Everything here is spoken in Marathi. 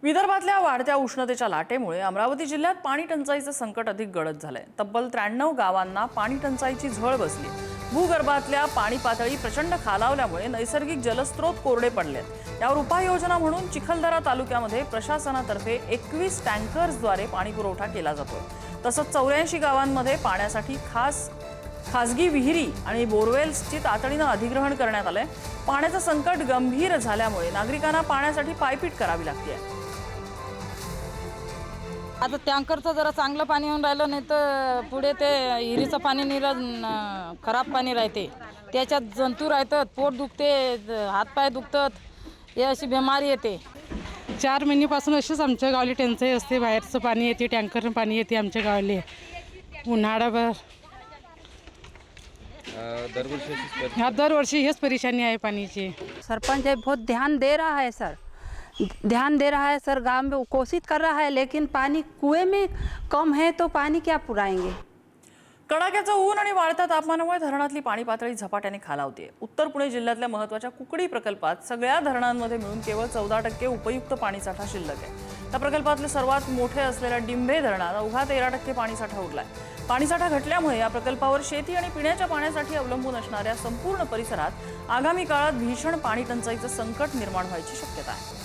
विदर्भातल्या वाढत्या उष्णतेच्या लाटेमुळे अमरावती जिल्ह्यात पाणी टंचाईचं संकट अधिक गडद झालंय। तब्बल 93 गावांना पाणी टंचाईची झळ बसली। भूगर्भातल्या पाणी पातळी प्रचंड खालावल्यामुळे नैसर्गिक जलस्रोत कोरडे पडलेत। यावर उपाययोजना म्हणून चिखलदरा तालुक्यामध्ये प्रशासनातर्फे 21 टँकर्सद्वारे पाणी पुरवठा केला जातोय। तसंच 84 गावांमध्ये पाण्यासाठी खासगी विहिरी आणि बोरवेल्सची तातडीनं अधिग्रहण करण्यात आलंय। पाण्याचं संकट गंभीर झाल्यामुळे नागरिकांना पाण्यासाठी पायपीट करावी लागते। आता टँकरचं जरा चांगलं पाणी येऊन राहिलं, नाही तर पुढे ते विहिरीचं पाणी खराब पाणी राहते, त्याच्यात जंतू राहतात, पोट दुखते, हातपाय दुखतात, हे अशी बिमारी येते। 4 महिन्यापासून अशीच आमच्या गावाला टंचाई असते। बाहेरचं पाणी येते, टँकरनं पाणी येते आमच्या गावाला उन्हाळ्याभर। दरवर्षी हेच परेशानी आहे पानीची। सरपंच है बहुत ध्यान दे रहा है सर, ध्यान दे रहा है सर, गांव में कोशिश कर रहा है, लेकिन पानी कुएं में कम है तो पानी क्या पुराएंगे। कडाक्याचं ऊन आणि वाढत्या तापमानामुळे धरणातली पाणी पातळी झपाट्याने खालावते। उत्तर पुणे जिल्ह्यातल्या महत्त्वाच्या कुकडी प्रकल्पात सगळ्या धरणांमध्ये मिळून केवळ 14% उपयुक्त पाणीसाठा शिल्लक आहे। त्या प्रकल्पातले सर्वात मोठे असलेल्या डिंभे धरणात अवघा 13% पाणीसाठा उरलाय। पाणीसाठा घटल्यामुळे या प्रकल्पावर शेती आणि पिण्याच्या पाण्यासाठी अवलंबून असणाऱ्या संपूर्ण परिसरात आगामी काळात भीषण पाणी टंचाईचं संकट निर्माण व्हायची शक्यता आहे।